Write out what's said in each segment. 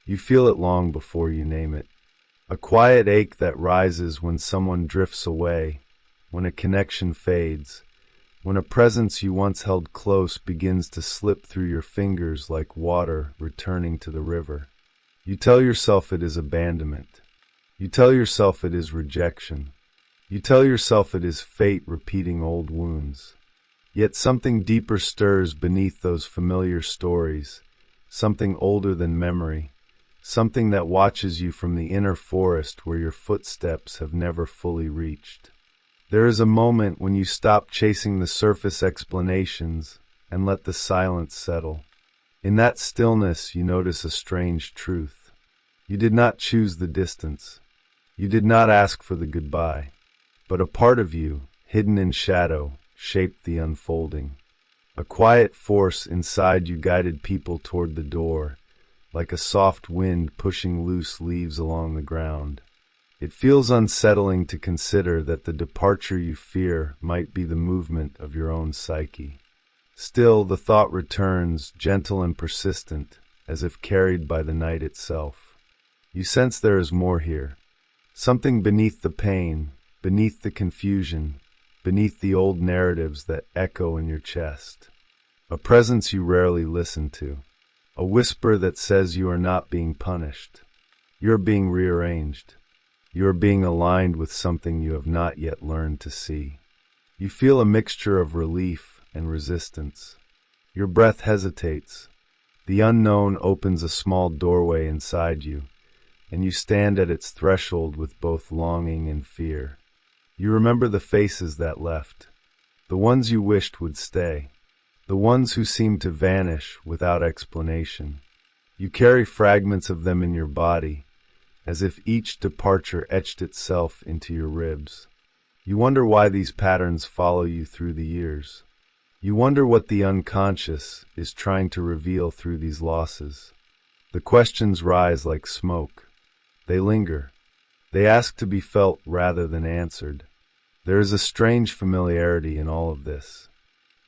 You feel it long before you name it. A quiet ache that rises when someone drifts away, when a connection fades, when a presence you once held close begins to slip through your fingers like water returning to the river. You tell yourself it is abandonment. You tell yourself it is rejection. You tell yourself it is fate repeating old wounds. Yet something deeper stirs beneath those familiar stories, something older than memory, something that watches you from the inner forest where your footsteps have never fully reached. There is a moment when you stop chasing the surface explanations and let the silence settle. In that stillness, you notice a strange truth. You did not choose the distance. You did not ask for the goodbye. But a part of you, hidden in shadow, shaped the unfolding. A quiet force inside you guided people toward the door, like a soft wind pushing loose leaves along the ground. It feels unsettling to consider that the departure you fear might be the movement of your own psyche. Still, the thought returns, gentle and persistent, as if carried by the night itself. You sense there is more here. Something beneath the pain, beneath the confusion, beneath the old narratives that echo in your chest. A presence you rarely listen to. A whisper that says you are not being punished. You are being rearranged. You are being aligned with something you have not yet learned to see. You feel a mixture of relief and resistance. Your breath hesitates. The unknown opens a small doorway inside you, and you stand at its threshold with both longing and fear. You remember the faces that left, the ones you wished would stay, the ones who seemed to vanish without explanation. You carry fragments of them in your body, as if each departure etched itself into your ribs. You wonder why these patterns follow you through the years. You wonder what the unconscious is trying to reveal through these losses. The questions rise like smoke. They linger. They ask to be felt rather than answered. There is a strange familiarity in all of this,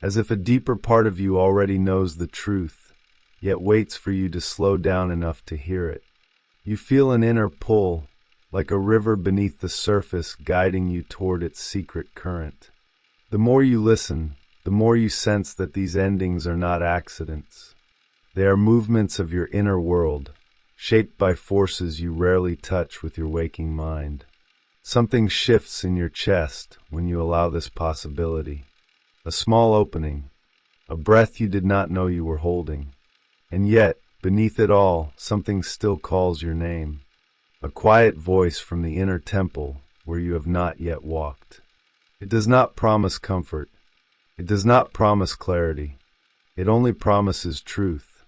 as if a deeper part of you already knows the truth, yet waits for you to slow down enough to hear it. You feel an inner pull, like a river beneath the surface guiding you toward its secret current. The more you listen, the more you sense that these endings are not accidents. They are movements of your inner world, shaped by forces you rarely touch with your waking mind. Something shifts in your chest when you allow this possibility. A small opening, a breath you did not know you were holding. And yet, beneath it all, something still calls your name. A quiet voice from the inner temple where you have not yet walked. It does not promise comfort. It does not promise clarity. It only promises truth.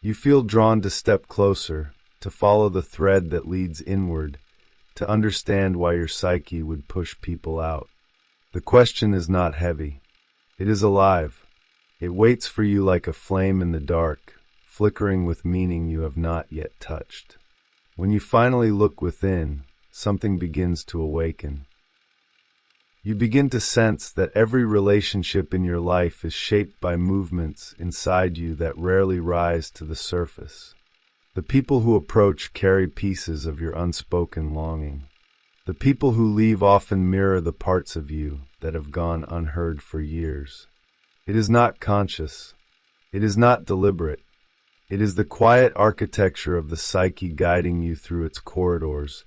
You feel drawn to step closer, to follow the thread that leads inward, to understand why your psyche would push people out. The question is not heavy. It is alive. It waits for you like a flame in the dark, flickering with meaning you have not yet touched. When you finally look within, something begins to awaken. You begin to sense that every relationship in your life is shaped by movements inside you that rarely rise to the surface. The people who approach carry pieces of your unspoken longing. The people who leave often mirror the parts of you that have gone unheard for years. It is not conscious. It is not deliberate. It is the quiet architecture of the psyche guiding you through its corridors,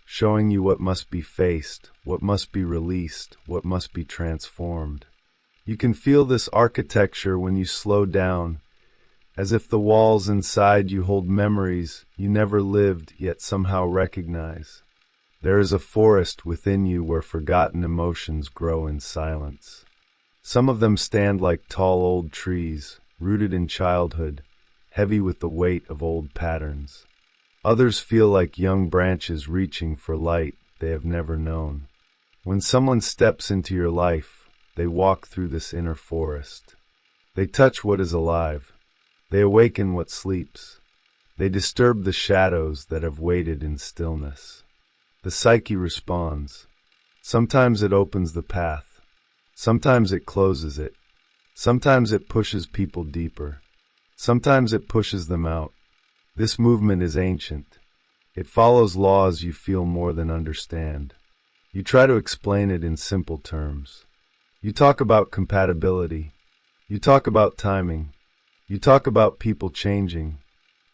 showing you what must be faced, what must be released, what must be transformed. You can feel this architecture when you slow down, as if the walls inside you hold memories you never lived yet somehow recognize. There is a forest within you where forgotten emotions grow in silence. Some of them stand like tall old trees, rooted in childhood, heavy with the weight of old patterns. Others feel like young branches reaching for light they have never known. When someone steps into your life, they walk through this inner forest. They touch what is alive. They awaken what sleeps. They disturb the shadows that have waited in stillness. The psyche responds. Sometimes it opens the path. Sometimes it closes it. Sometimes it pushes people deeper. Sometimes it pushes them out. This movement is ancient. It follows laws you feel more than understand. You try to explain it in simple terms. You talk about compatibility. You talk about timing. You talk about people changing.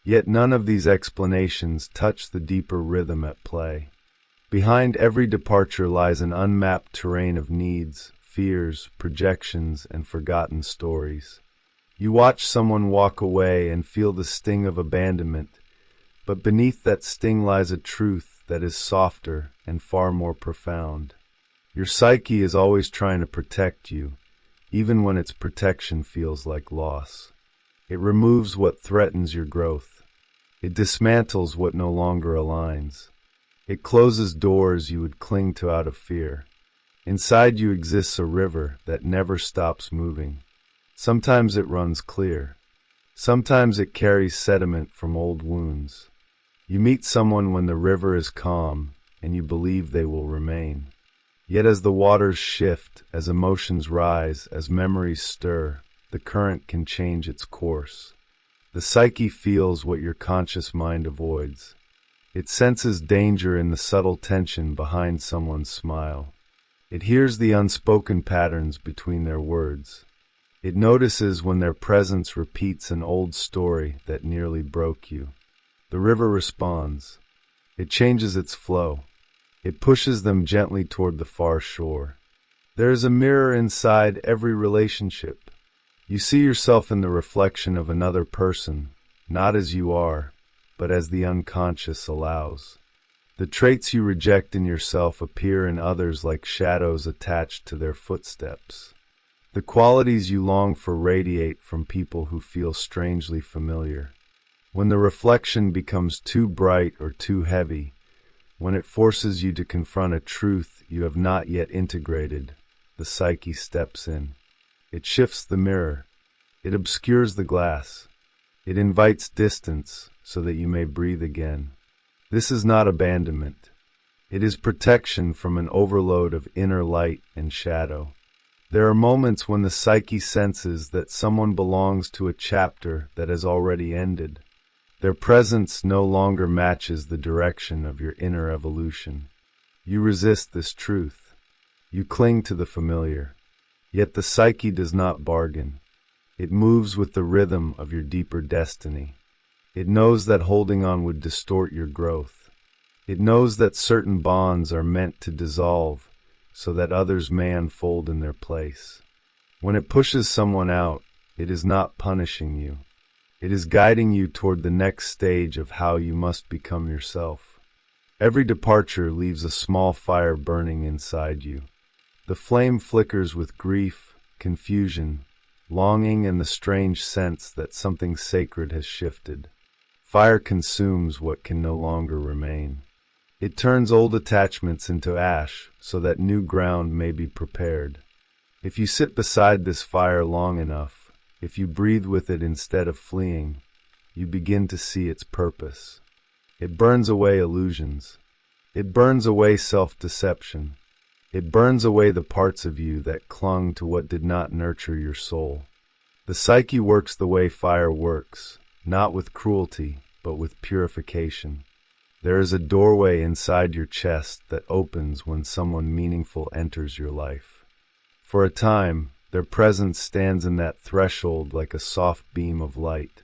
Yet none of these explanations touch the deeper rhythm at play. Behind every departure lies an unmapped terrain of needs, fears, projections, and forgotten stories. You watch someone walk away and feel the sting of abandonment, but beneath that sting lies a truth that is softer and far more profound. Your psyche is always trying to protect you, even when its protection feels like loss. It removes what threatens your growth. It dismantles what no longer aligns. It closes doors you would cling to out of fear. Inside you exists a river that never stops moving. Sometimes it runs clear. Sometimes it carries sediment from old wounds. You meet someone when the river is calm, and you believe they will remain. Yet as the waters shift, as emotions rise, as memories stir, the current can change its course. The psyche feels what your conscious mind avoids. It senses danger in the subtle tension behind someone's smile. It hears the unspoken patterns between their words. It notices when their presence repeats an old story that nearly broke you. The river responds. It changes its flow. It pushes them gently toward the far shore. There is a mirror inside every relationship. You see yourself in the reflection of another person, not as you are, but as the unconscious allows. The traits you reject in yourself appear in others like shadows attached to their footsteps. The qualities you long for radiate from people who feel strangely familiar. When the reflection becomes too bright or too heavy, when it forces you to confront a truth you have not yet integrated, the psyche steps in. It shifts the mirror. It obscures the glass. It invites distance so that you may breathe again. This is not abandonment. It is protection from an overload of inner light and shadow. There are moments when the psyche senses that someone belongs to a chapter that has already ended. Their presence no longer matches the direction of your inner evolution. You resist this truth. You cling to the familiar. Yet the psyche does not bargain. It moves with the rhythm of your deeper destiny. It knows that holding on would distort your growth. It knows that certain bonds are meant to dissolve so that others may unfold in their place. When it pushes someone out, it is not punishing you. It is guiding you toward the next stage of how you must become yourself. Every departure leaves a small fire burning inside you. The flame flickers with grief, confusion, longing, and the strange sense that something sacred has shifted. Fire consumes what can no longer remain. It turns old attachments into ash so that new ground may be prepared. If you sit beside this fire long enough, if you breathe with it instead of fleeing, you begin to see its purpose. It burns away illusions. It burns away self-deception. It burns away the parts of you that clung to what did not nurture your soul. The psyche works the way fire works, not with cruelty, but with purification. There is a doorway inside your chest that opens when someone meaningful enters your life. For a time, their presence stands in that threshold like a soft beam of light.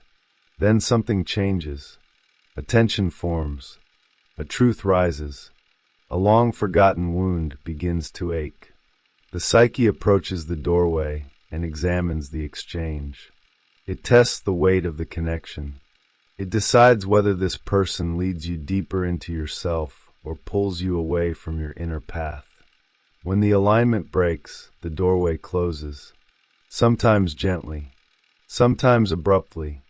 Then something changes. A tension forms. A truth rises. A long-forgotten wound begins to ache. The psyche approaches the doorway and examines the exchange. It tests the weight of the connection. It decides whether this person leads you deeper into yourself or pulls you away from your inner path. When the alignment breaks, the doorway closes, sometimes gently, sometimes abruptly.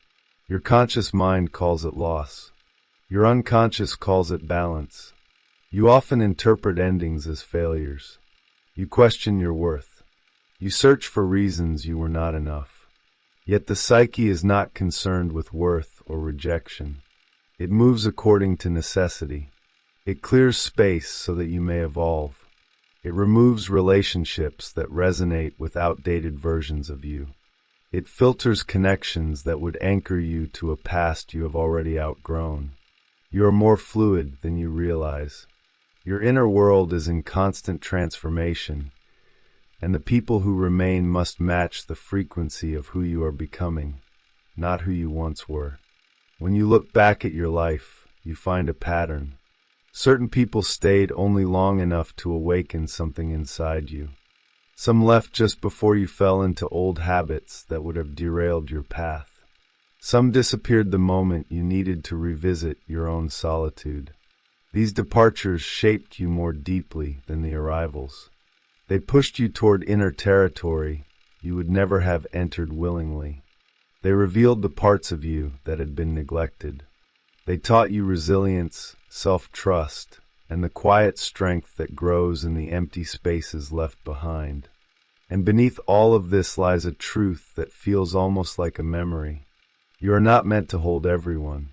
Your conscious mind calls it loss. Your unconscious calls it balance. You often interpret endings as failures. You question your worth. You search for reasons you were not enough. Yet the psyche is not concerned with worth or rejection. It moves according to necessity. It clears space so that you may evolve. It removes relationships that resonate with outdated versions of you. It filters connections that would anchor you to a past you have already outgrown. You are more fluid than you realize. Your inner world is in constant transformation, and the people who remain must match the frequency of who you are becoming, not who you once were. When you look back at your life, you find a pattern. Certain people stayed only long enough to awaken something inside you. Some left just before you fell into old habits that would have derailed your path. Some disappeared the moment you needed to revisit your own solitude. These departures shaped you more deeply than the arrivals. They pushed you toward inner territory you would never have entered willingly. They revealed the parts of you that had been neglected. They taught you resilience, self-trust, and the quiet strength that grows in the empty spaces left behind. And beneath all of this lies a truth that feels almost like a memory. You are not meant to hold everyone.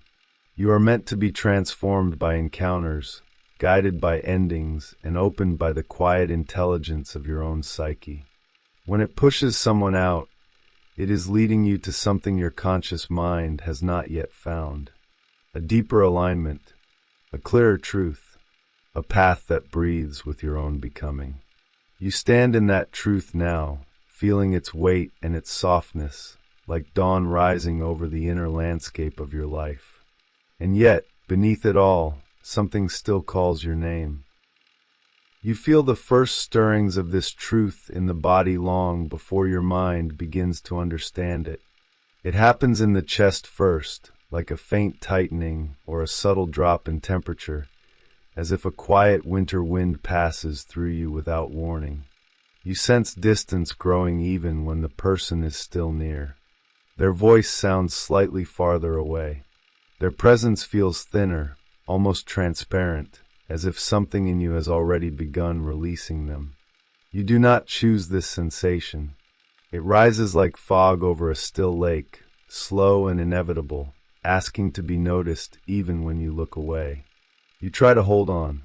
You are meant to be transformed by encounters, guided by endings, and opened by the quiet intelligence of your own psyche. When it pushes someone out, it is leading you to something your conscious mind has not yet found. A deeper alignment, a clearer truth, a path that breathes with your own becoming. You stand in that truth now, feeling its weight and its softness, like dawn rising over the inner landscape of your life. And yet, beneath it all, something still calls your name. You feel the first stirrings of this truth in the body long before your mind begins to understand it. It happens in the chest first, like a faint tightening or a subtle drop in temperature, as if a quiet winter wind passes through you without warning. You sense distance growing even when the person is still near. Their voice sounds slightly farther away. Their presence feels thinner, almost transparent, as if something in you has already begun releasing them. You do not choose this sensation. It rises like fog over a still lake, slow and inevitable, asking to be noticed even when you look away. You try to hold on.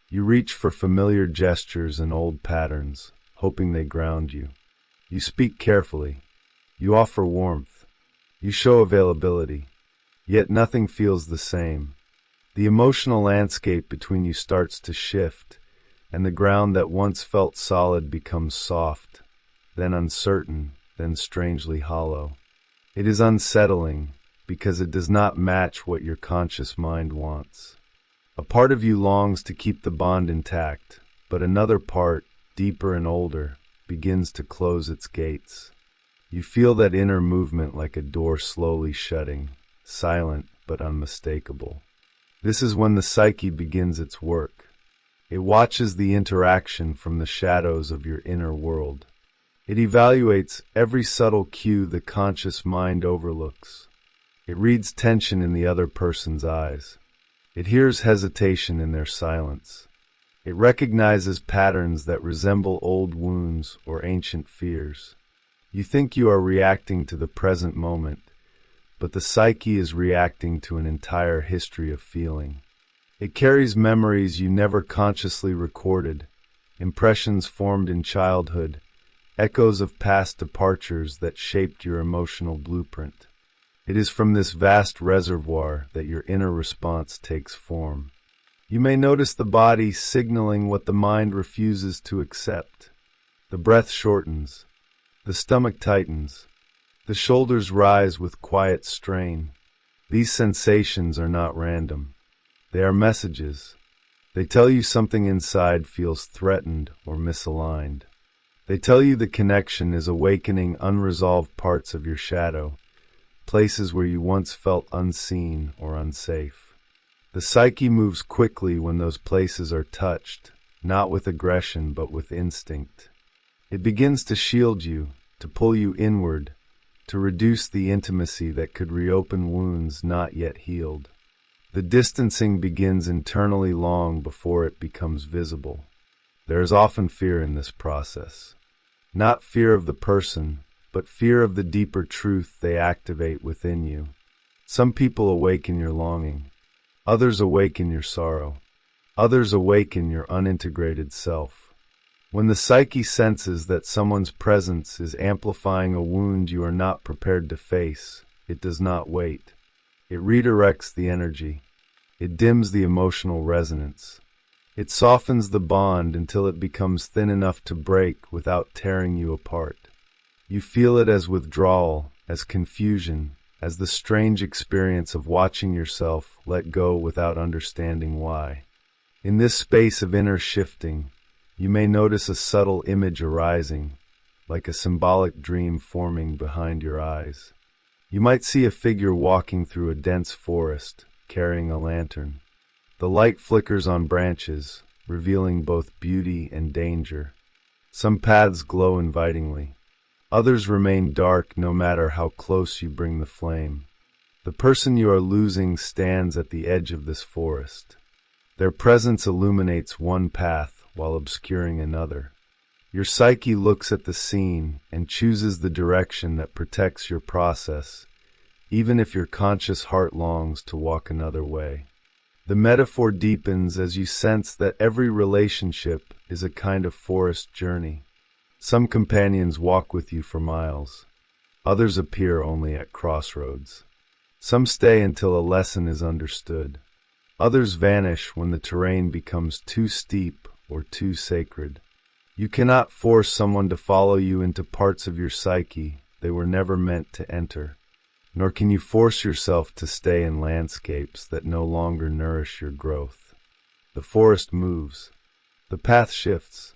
You reach for familiar gestures and old patterns, hoping they ground you. You speak carefully. You offer warmth. You show availability. Yet nothing feels the same. The emotional landscape between you starts to shift, and the ground that once felt solid becomes soft, then uncertain, then strangely hollow. It is unsettling because it does not match what your conscious mind wants. A part of you longs to keep the bond intact, but another part, deeper and older, begins to close its gates. You feel that inner movement like a door slowly shutting, silent but unmistakable. This is when the psyche begins its work. It watches the interaction from the shadows of your inner world. It evaluates every subtle cue the conscious mind overlooks. It reads tension in the other person's eyes. It hears hesitation in their silence. It recognizes patterns that resemble old wounds or ancient fears. You think you are reacting to the present moment, but the psyche is reacting to an entire history of feeling. It carries memories you never consciously recorded, impressions formed in childhood, echoes of past departures that shaped your emotional blueprint. It is from this vast reservoir that your inner response takes form. You may notice the body signaling what the mind refuses to accept. The breath shortens. The stomach tightens. The shoulders rise with quiet strain. These sensations are not random. They are messages. They tell you something inside feels threatened or misaligned. They tell you the connection is awakening unresolved parts of your shadow, places where you once felt unseen or unsafe. The psyche moves quickly when those places are touched, not with aggression but with instinct. It begins to shield you, to pull you inward, to reduce the intimacy that could reopen wounds not yet healed. The distancing begins internally long before it becomes visible. There is often fear in this process. Not fear of the person, but fear of the deeper truth they activate within you. Some people awaken your longing. Others awaken your sorrow. Others awaken your unintegrated self. When the psyche senses that someone's presence is amplifying a wound you are not prepared to face, it does not wait. It redirects the energy. It dims the emotional resonance. It softens the bond until it becomes thin enough to break without tearing you apart. You feel it as withdrawal, as confusion, as the strange experience of watching yourself let go without understanding why. In this space of inner shifting, you may notice a subtle image arising, like a symbolic dream forming behind your eyes. You might see a figure walking through a dense forest, carrying a lantern. The light flickers on branches, revealing both beauty and danger. Some paths glow invitingly. Others remain dark no matter how close you bring the flame. The person you are losing stands at the edge of this forest. Their presence illuminates one path while obscuring another. Your psyche looks at the scene and chooses the direction that protects your process, even if your conscious heart longs to walk another way. The metaphor deepens as you sense that every relationship is a kind of forest journey. Some companions walk with you for miles. Others appear only at crossroads. Some stay until a lesson is understood. Others vanish when the terrain becomes too steep or too sacred. You cannot force someone to follow you into parts of your psyche they were never meant to enter. Nor can you force yourself to stay in landscapes that no longer nourish your growth. The forest moves. The path shifts.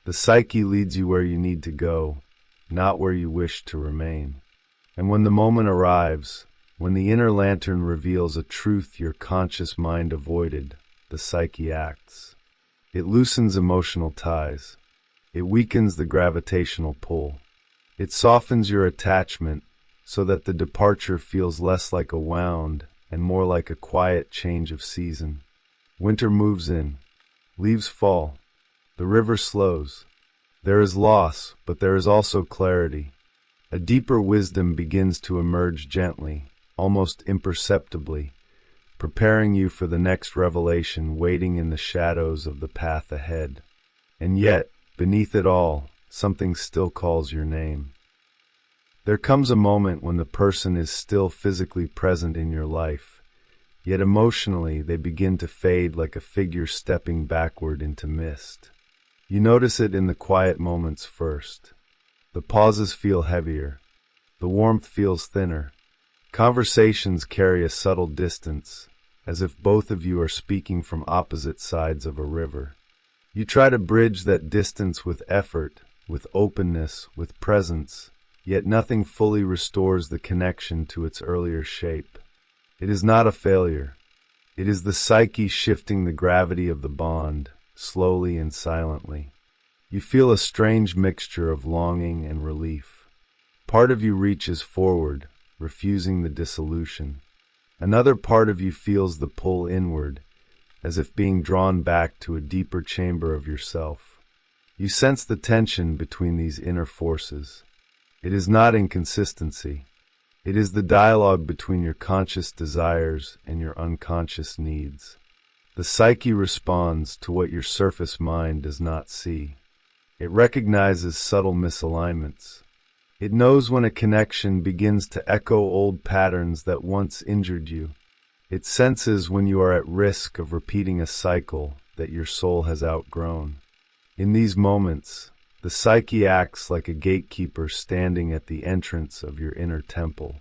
The psyche leads you where you need to go, not where you wish to remain. And when the moment arrives, when the inner lantern reveals a truth your conscious mind avoided, the psyche acts. It loosens emotional ties. It weakens the gravitational pull. It softens your attachment so that the departure feels less like a wound and more like a quiet change of season. Winter moves in. Leaves fall. The river slows. There is loss, but there is also clarity. A deeper wisdom begins to emerge gently, almost imperceptibly, preparing you for the next revelation waiting in the shadows of the path ahead. And yet, beneath it all, something still calls your name. There comes a moment when the person is still physically present in your life, yet emotionally they begin to fade like a figure stepping backward into mist. You notice it in the quiet moments first. The pauses feel heavier. The warmth feels thinner. Conversations carry a subtle distance, as if both of you are speaking from opposite sides of a river. You try to bridge that distance with effort, with openness, with presence, yet nothing fully restores the connection to its earlier shape. It is not a failure. It is the psyche shifting the gravity of the bond, slowly and silently. You feel a strange mixture of longing and relief. Part of you reaches forward, refusing the dissolution. Another part of you feels the pull inward, as if being drawn back to a deeper chamber of yourself. You sense the tension between these inner forces. It is not inconsistency. It is the dialogue between your conscious desires and your unconscious needs. The psyche responds to what your surface mind does not see. It recognizes subtle misalignments. It knows when a connection begins to echo old patterns that once injured you. It senses when you are at risk of repeating a cycle that your soul has outgrown. In these moments, the psyche acts like a gatekeeper standing at the entrance of your inner temple.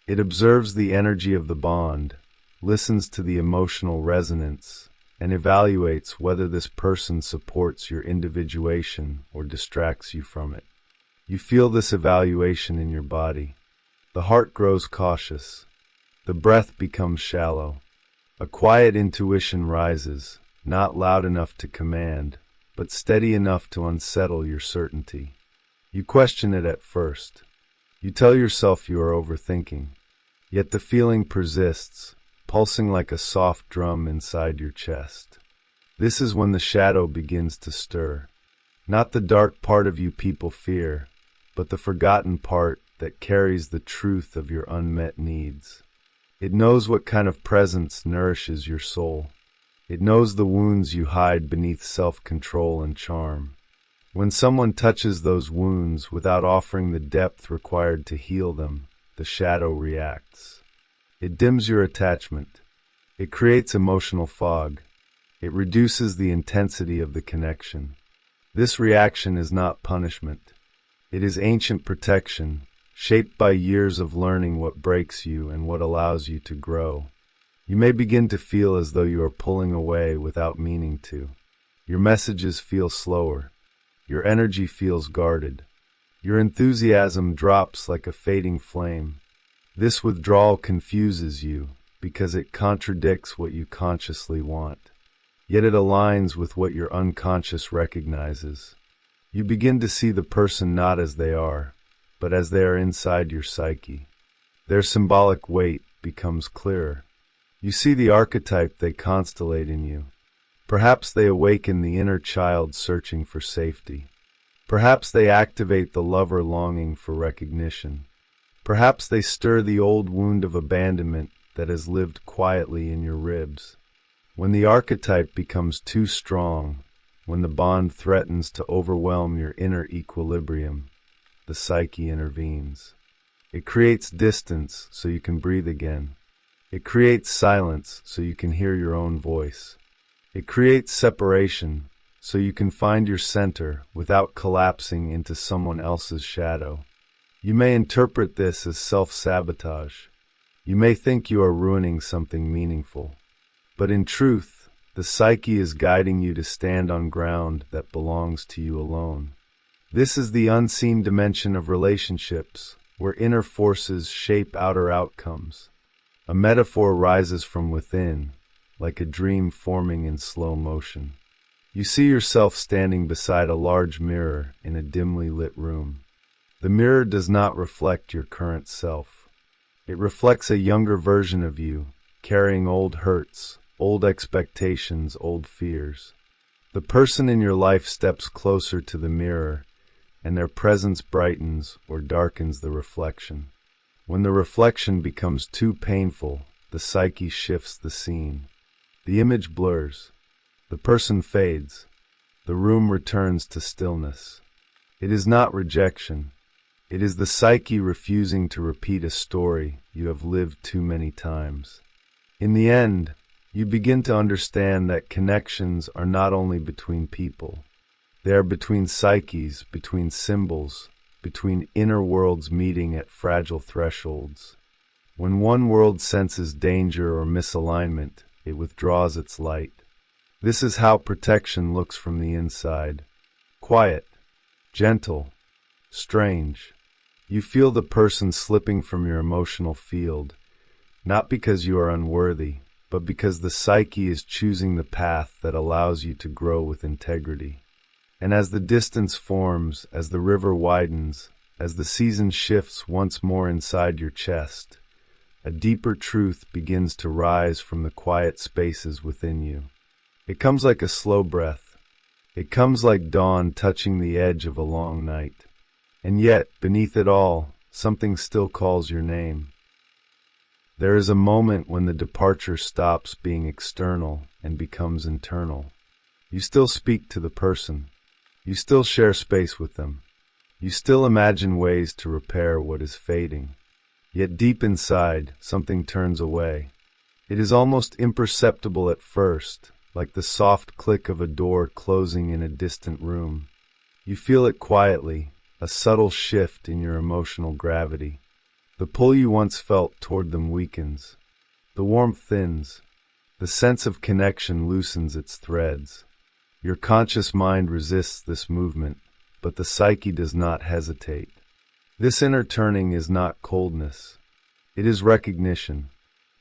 It observes the energy of the bond, listens to the emotional resonance, and evaluates whether this person supports your individuation or distracts you from it. You feel this evaluation in your body. The heart grows cautious. The breath becomes shallow. A quiet intuition rises, not loud enough to command, but steady enough to unsettle your certainty. You question it at first. You tell yourself you are overthinking. Yet the feeling persists, pulsing like a soft drum inside your chest. This is when the shadow begins to stir. Not the dark part of you people fear, but the forgotten part that carries the truth of your unmet needs. It knows what kind of presence nourishes your soul. It knows the wounds you hide beneath self-control and charm. When someone touches those wounds without offering the depth required to heal them, the shadow reacts. It dims your attachment. It creates emotional fog. It reduces the intensity of the connection. This reaction is not punishment. It is ancient protection, shaped by years of learning what breaks you and what allows you to grow. You may begin to feel as though you are pulling away without meaning to. Your messages feel slower. Your energy feels guarded. Your enthusiasm drops like a fading flame. This withdrawal confuses you because it contradicts what you consciously want. Yet it aligns with what your unconscious recognizes. You begin to see the person not as they are, but as they are inside your psyche. Their symbolic weight becomes clearer. You see the archetype they constellate in you. Perhaps they awaken the inner child searching for safety. Perhaps they activate the lover longing for recognition. Perhaps they stir the old wound of abandonment that has lived quietly in your ribs. When the archetype becomes too strong, when the bond threatens to overwhelm your inner equilibrium, the psyche intervenes. It creates distance so you can breathe again. It creates silence so you can hear your own voice. It creates separation so you can find your center without collapsing into someone else's shadow. You may interpret this as self-sabotage. You may think you are ruining something meaningful. But in truth, the psyche is guiding you to stand on ground that belongs to you alone. This is the unseen dimension of relationships, where inner forces shape outer outcomes. A metaphor rises from within, like a dream forming in slow motion. You see yourself standing beside a large mirror in a dimly lit room. The mirror does not reflect your current self. It reflects a younger version of you, carrying old hurts, old expectations, old fears. The person in your life steps closer to the mirror, and their presence brightens or darkens the reflection. When the reflection becomes too painful, the psyche shifts the scene. The image blurs. The person fades. The room returns to stillness. It is not rejection. It is the psyche refusing to repeat a story you have lived too many times. In the end, you begin to understand that connections are not only between people. They are between psyches, between symbols, between inner worlds meeting at fragile thresholds. When one world senses danger or misalignment, it withdraws its light. This is how protection looks from the inside. Quiet, gentle, strange. You feel the person slipping from your emotional field, not because you are unworthy, but because the psyche is choosing the path that allows you to grow with integrity. And as the distance forms, as the river widens, as the season shifts once more inside your chest, a deeper truth begins to rise from the quiet spaces within you. It comes like a slow breath. It comes like dawn touching the edge of a long night. And yet, beneath it all, something still calls your name. There is a moment when the departure stops being external and becomes internal. You still speak to the person. You still share space with them. You still imagine ways to repair what is fading. Yet deep inside, something turns away. It is almost imperceptible at first, like the soft click of a door closing in a distant room. You feel it quietly, a subtle shift in your emotional gravity. The pull you once felt toward them weakens. The warmth thins. The sense of connection loosens its threads. Your conscious mind resists this movement, but the psyche does not hesitate. This inner turning is not coldness. It is recognition.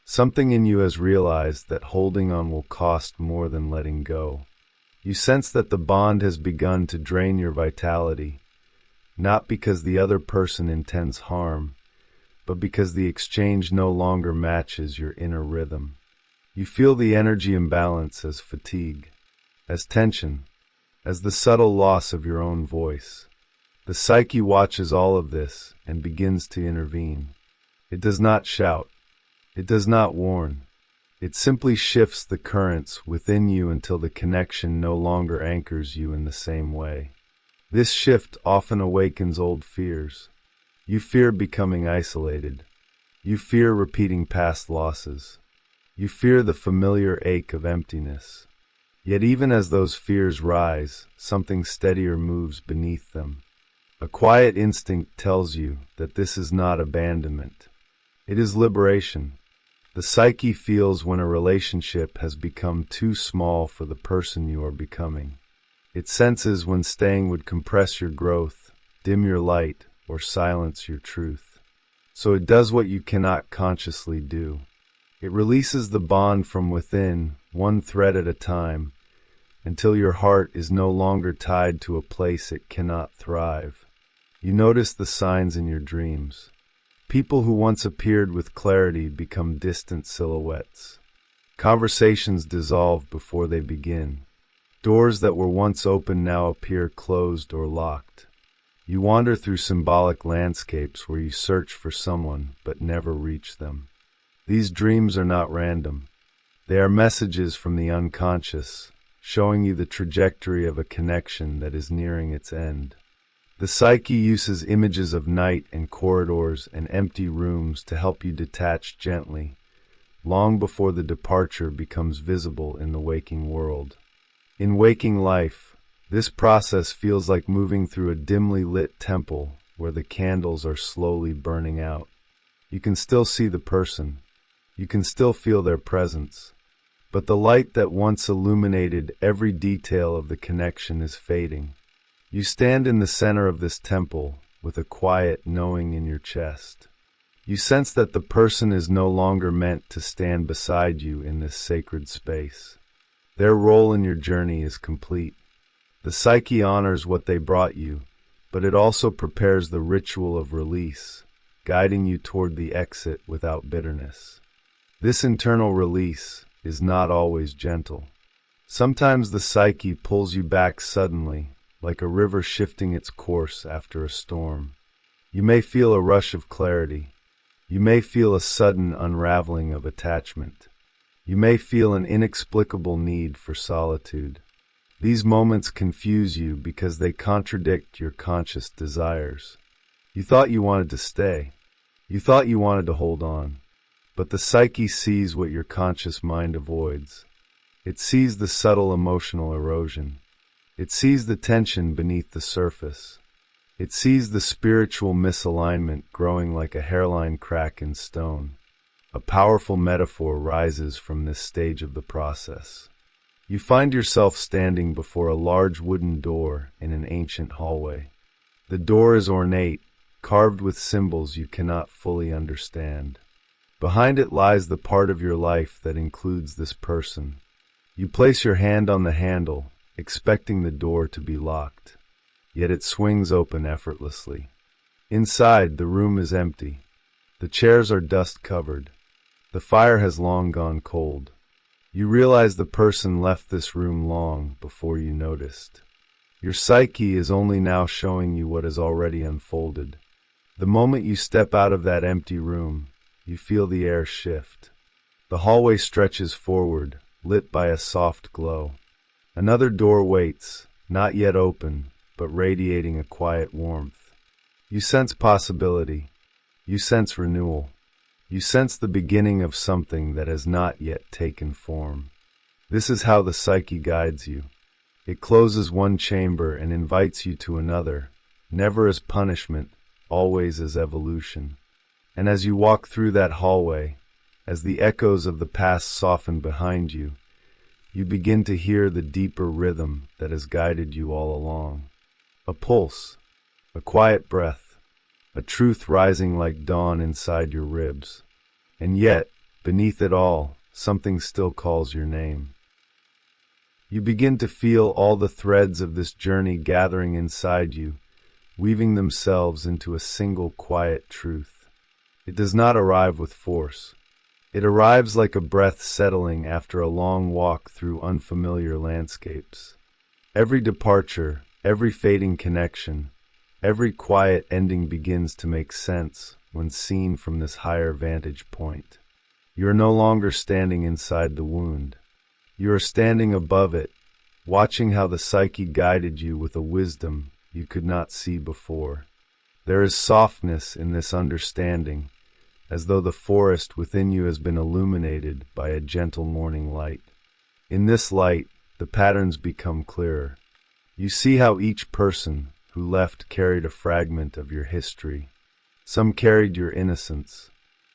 Something in you has realized that holding on will cost more than letting go. You sense that the bond has begun to drain your vitality, not because the other person intends harm, but because the exchange no longer matches your inner rhythm. You feel the energy imbalance as fatigue, as tension, as the subtle loss of your own voice. The psyche watches all of this and begins to intervene. It does not shout. It does not warn. It simply shifts the currents within you until the connection no longer anchors you in the same way. This shift often awakens old fears. You fear becoming isolated. You fear repeating past losses. You fear the familiar ache of emptiness. Yet even as those fears rise, something steadier moves beneath them. A quiet instinct tells you that this is not abandonment. It is liberation. The psyche feels when a relationship has become too small for the person you are becoming. It senses when staying would compress your growth, dim your light, or silence your truth. So it does what you cannot consciously do. It releases the bond from within, one thread at a time, until your heart is no longer tied to a place it cannot thrive. You notice the signs in your dreams. People who once appeared with clarity become distant silhouettes. Conversations dissolve before they begin. Doors that were once open now appear closed or locked. You wander through symbolic landscapes where you search for someone but never reach them. These dreams are not random. They are messages from the unconscious, showing you the trajectory of a connection that is nearing its end. The psyche uses images of night and corridors and empty rooms to help you detach gently, long before the departure becomes visible in the waking world. In waking life, this process feels like moving through a dimly lit temple where the candles are slowly burning out. You can still see the person. You can still feel their presence. But the light that once illuminated every detail of the connection is fading. You stand in the center of this temple with a quiet knowing in your chest. You sense that the person is no longer meant to stand beside you in this sacred space. Their role in your journey is complete. The psyche honors what they brought you, but it also prepares the ritual of release, guiding you toward the exit without bitterness. This internal release is not always gentle. Sometimes the psyche pulls you back suddenly, like a river shifting its course after a storm. You may feel a rush of clarity. You may feel a sudden unraveling of attachment. You may feel an inexplicable need for solitude. These moments confuse you because they contradict your conscious desires. You thought you wanted to stay. You thought you wanted to hold on. But the psyche sees what your conscious mind avoids. It sees the subtle emotional erosion. It sees the tension beneath the surface. It sees the spiritual misalignment growing like a hairline crack in stone. A powerful metaphor rises from this stage of the process. You find yourself standing before a large wooden door in an ancient hallway. The door is ornate, carved with symbols you cannot fully understand. Behind it lies the part of your life that includes this person. You place your hand on the handle, expecting the door to be locked. Yet it swings open effortlessly. Inside, the room is empty. The chairs are dust-covered. The fire has long gone cold. You realize the person left this room long before you noticed. Your psyche is only now showing you what has already unfolded. The moment you step out of that empty room, you feel the air shift. The hallway stretches forward, lit by a soft glow. Another door waits, not yet open, but radiating a quiet warmth. You sense possibility. You sense renewal. You sense the beginning of something that has not yet taken form. This is how the psyche guides you. It closes one chamber and invites you to another, never as punishment, always as evolution. And as you walk through that hallway, as the echoes of the past soften behind you, you begin to hear the deeper rhythm that has guided you all along. A pulse, a quiet breath, a truth rising like dawn inside your ribs. And yet, beneath it all, something still calls your name. You begin to feel all the threads of this journey gathering inside you, weaving themselves into a single quiet truth. It does not arrive with force. It arrives like a breath settling after a long walk through unfamiliar landscapes. Every departure, every fading connection, every quiet ending begins to make sense when seen from this higher vantage point. You are no longer standing inside the wound. You are standing above it, watching how the psyche guided you with a wisdom you could not see before. There is softness in this understanding, as though the forest within you has been illuminated by a gentle morning light. In this light, the patterns become clearer. You see how each person who left carried a fragment of your history. Some carried your innocence.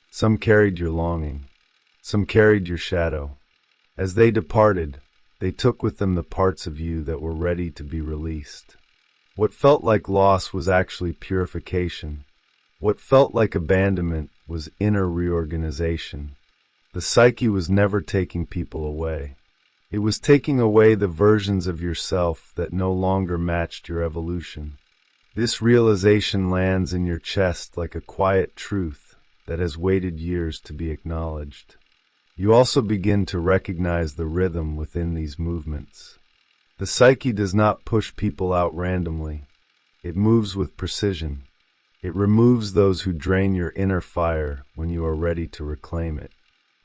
Some carried your longing. Some carried your shadow. As they departed, they took with them the parts of you that were ready to be released. What felt like loss was actually purification. What felt like abandonment was inner reorganization. The psyche was never taking people away. It was taking away the versions of yourself that no longer matched your evolution. This realization lands in your chest like a quiet truth that has waited years to be acknowledged. You also begin to recognize the rhythm within these movements. The psyche does not push people out randomly. It moves with precision. It removes those who drain your inner fire when you are ready to reclaim it.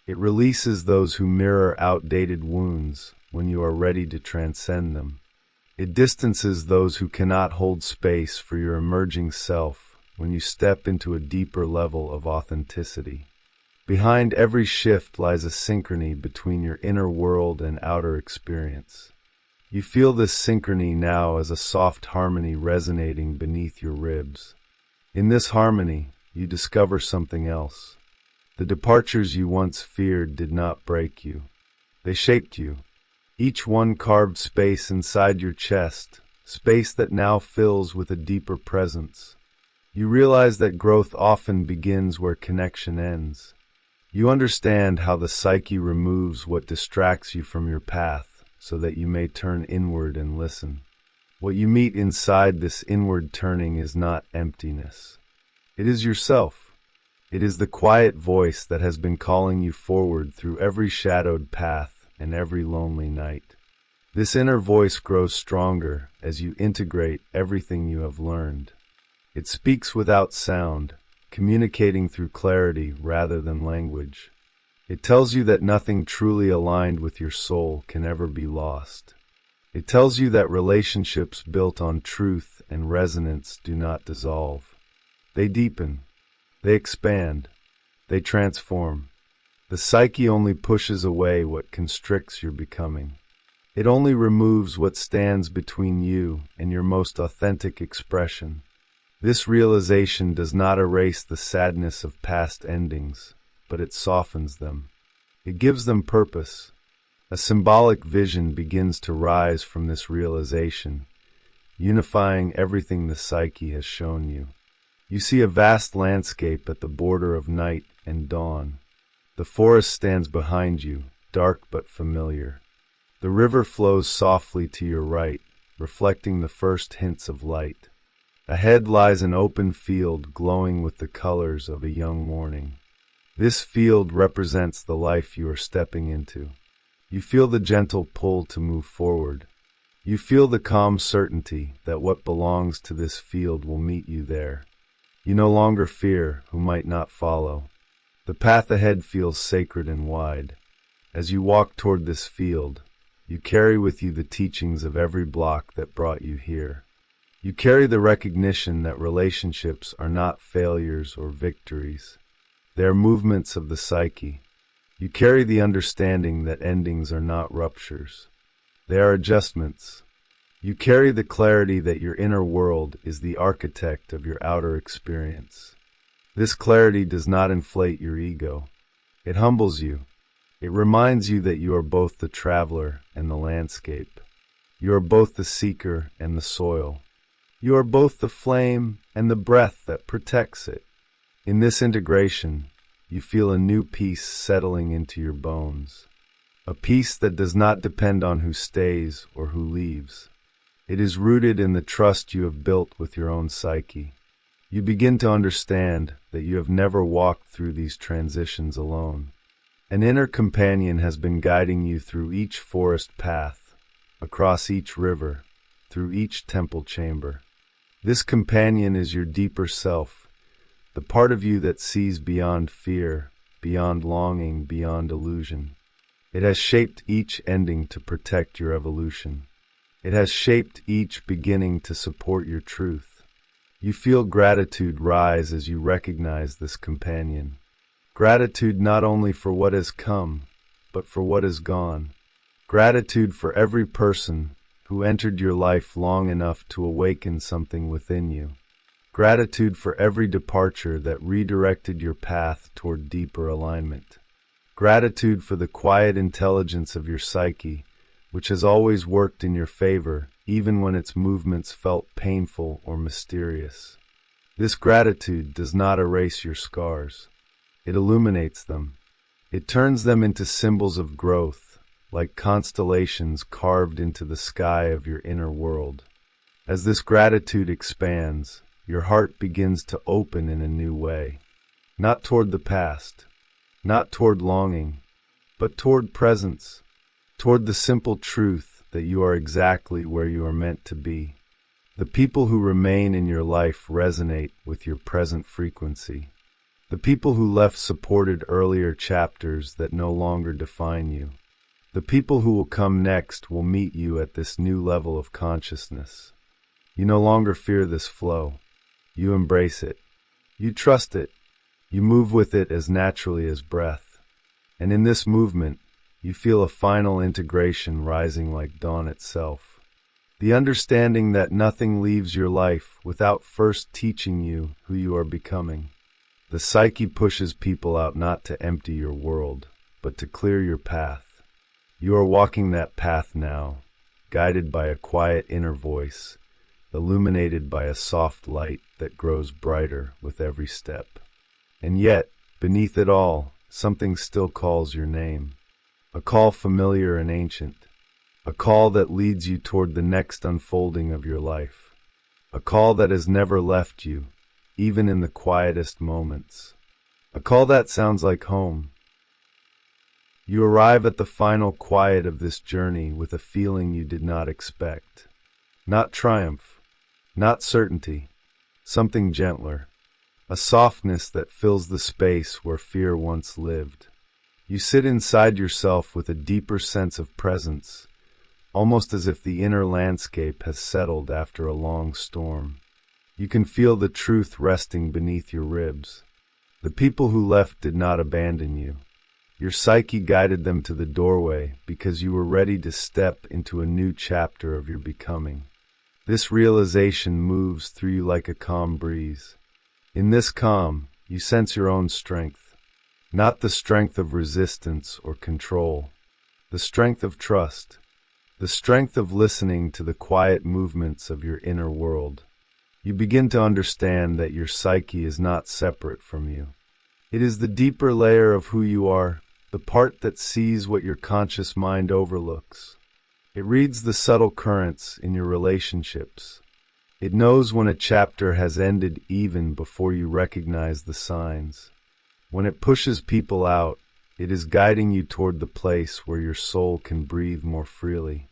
It releases those who mirror outdated wounds when you are ready to transcend them. It distances those who cannot hold space for your emerging self when you step into a deeper level of authenticity. Behind every shift lies a synchrony between your inner world and outer experience. You feel this synchrony now as a soft harmony resonating beneath your ribs. In this harmony, you discover something else. The departures you once feared did not break you. They shaped you. Each one carved space inside your chest, space that now fills with a deeper presence. You realize that growth often begins where connection ends. You understand how the psyche removes what distracts you from your path so that you may turn inward and listen. What you meet inside this inward turning is not emptiness. It is yourself. It is the quiet voice that has been calling you forward through every shadowed path and every lonely night. This inner voice grows stronger as you integrate everything you have learned. It speaks without sound, communicating through clarity rather than language. It tells you that nothing truly aligned with your soul can ever be lost. It tells you that relationships built on truth and resonance do not dissolve. They deepen. They expand. They transform. The psyche only pushes away what constricts your becoming. It only removes what stands between you and your most authentic expression. This realization does not erase the sadness of past endings, but it softens them. It gives them purpose. A symbolic vision begins to rise from this realization, unifying everything the psyche has shown you. You see a vast landscape at the border of night and dawn. The forest stands behind you, dark but familiar. The river flows softly to your right, reflecting the first hints of light. Ahead lies an open field glowing with the colors of a young morning. This field represents the life you are stepping into. You feel the gentle pull to move forward. You feel the calm certainty that what belongs to this field will meet you there. You no longer fear who might not follow. The path ahead feels sacred and wide. As you walk toward this field, you carry with you the teachings of every block that brought you here. You carry the recognition that relationships are not failures or victories. They are movements of the psyche. You carry the understanding that endings are not ruptures. They are adjustments. You carry the clarity that your inner world is the architect of your outer experience. This clarity does not inflate your ego. It humbles you. It reminds you that you are both the traveler and the landscape. You are both the seeker and the soil. You are both the flame and the breath that protects it. In this integration, you feel a new peace settling into your bones. A peace that does not depend on who stays or who leaves. It is rooted in the trust you have built with your own psyche. You begin to understand that you have never walked through these transitions alone. An inner companion has been guiding you through each forest path, across each river, through each temple chamber. This companion is your deeper self, the part of you that sees beyond fear, beyond longing, beyond illusion. It has shaped each ending to protect your evolution. It has shaped each beginning to support your truth. You feel gratitude rise as you recognize this companion. Gratitude not only for what has come, but for what is gone. Gratitude for every person who entered your life long enough to awaken something within you. Gratitude for every departure that redirected your path toward deeper alignment. Gratitude for the quiet intelligence of your psyche, which has always worked in your favor, even when its movements felt painful or mysterious. This gratitude does not erase your scars. It illuminates them. It turns them into symbols of growth, like constellations carved into the sky of your inner world. As this gratitude expands, your heart begins to open in a new way. Not toward the past, not toward longing, but toward presence, toward the simple truth that you are exactly where you are meant to be. The people who remain in your life resonate with your present frequency. The people who left supported earlier chapters that no longer define you. The people who will come next will meet you at this new level of consciousness. You no longer fear this flow. You embrace it. You trust it. You move with it as naturally as breath. And in this movement, you feel a final integration rising like dawn itself. The understanding that nothing leaves your life without first teaching you who you are becoming. The psyche pushes people out not to empty your world, but to clear your path. You are walking that path now, guided by a quiet inner voice, illuminated by a soft light that grows brighter with every step. And yet, beneath it all, something still calls your name. A call familiar and ancient. A call that leads you toward the next unfolding of your life. A call that has never left you, even in the quietest moments. A call that sounds like home. You arrive at the final quiet of this journey with a feeling you did not expect. Not triumph, not certainty, something gentler. A softness that fills the space where fear once lived. You sit inside yourself with a deeper sense of presence, almost as if the inner landscape has settled after a long storm. You can feel the truth resting beneath your ribs. The people who left did not abandon you. Your psyche guided them to the doorway because you were ready to step into a new chapter of your becoming. This realization moves through you like a calm breeze. In this calm, you sense your own strength. Not the strength of resistance or control. The strength of trust. The strength of listening to the quiet movements of your inner world. You begin to understand that your psyche is not separate from you. It is the deeper layer of who you are, the part that sees what your conscious mind overlooks. It reads the subtle currents in your relationships. It knows when a chapter has ended even before you recognize the signs. When it pushes people out, it is guiding you toward the place where your soul can breathe more freely.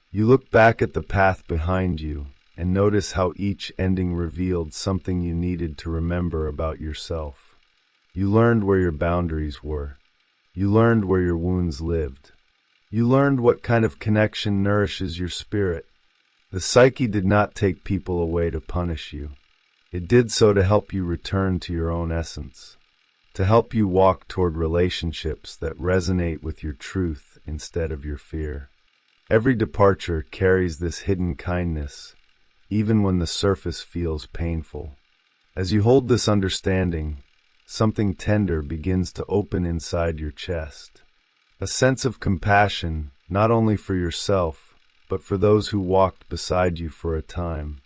You look back at the path behind you and notice how each ending revealed something you needed to remember about yourself. You learned where your boundaries were. You learned where your wounds lived. You learned what kind of connection nourishes your spirit. The psyche did not take people away to punish you. It did so to help you return to your own essence, to help you walk toward relationships that resonate with your truth instead of your fear. Every departure carries this hidden kindness, even when the surface feels painful. As you hold this understanding, something tender begins to open inside your chest. A sense of compassion, not only for yourself, but for those who walked beside you for a time.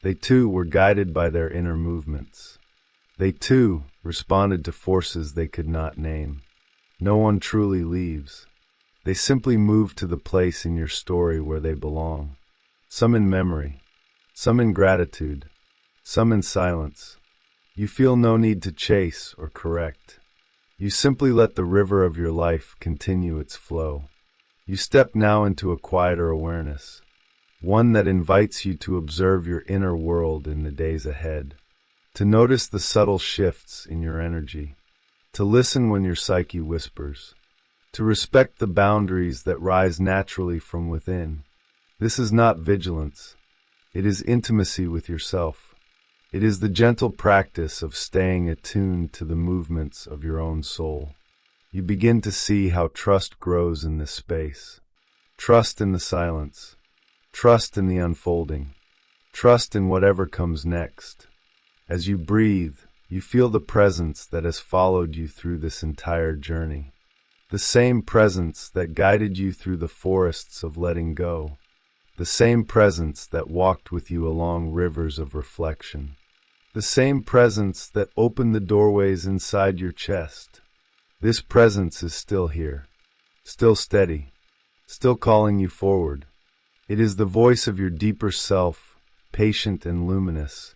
They too were guided by their inner movements. They too responded to forces they could not name. No one truly leaves. They simply move to the place in your story where they belong. Some in memory, some in gratitude, some in silence. You feel no need to chase or correct. You simply let the river of your life continue its flow. You step now into a quieter awareness, one that invites you to observe your inner world in the days ahead, to notice the subtle shifts in your energy, to listen when your psyche whispers, to respect the boundaries that rise naturally from within. This is not vigilance. It is intimacy with yourself. It is the gentle practice of staying attuned to the movements of your own soul. You begin to see how trust grows in this space. Trust in the silence. Trust in the unfolding. Trust in whatever comes next. As you breathe, you feel the presence that has followed you through this entire journey. The same presence that guided you through the forests of letting go. The same presence that walked with you along rivers of reflection. The same presence that opened the doorways inside your chest. This presence is still here, still steady, still calling you forward. It is the voice of your deeper self, patient and luminous,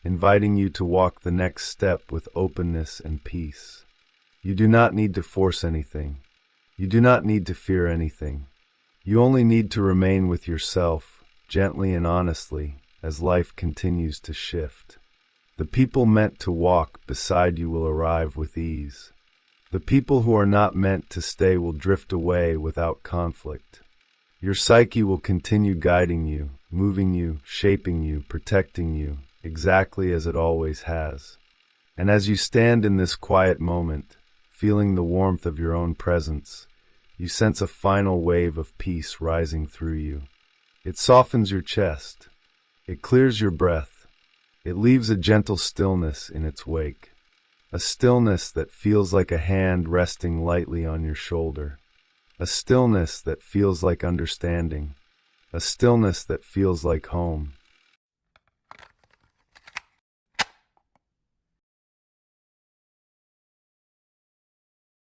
inviting you to walk the next step with openness and peace. You do not need to force anything. You do not need to fear anything. You only need to remain with yourself, gently and honestly, as life continues to shift. The people meant to walk beside you will arrive with ease. The people who are not meant to stay will drift away without conflict. Your psyche will continue guiding you, moving you, shaping you, protecting you, exactly as it always has. And as you stand in this quiet moment, feeling the warmth of your own presence, you sense a final wave of peace rising through you. It softens your chest. It clears your breath. It leaves a gentle stillness in its wake. A stillness that feels like a hand resting lightly on your shoulder. A stillness that feels like understanding. A stillness that feels like home.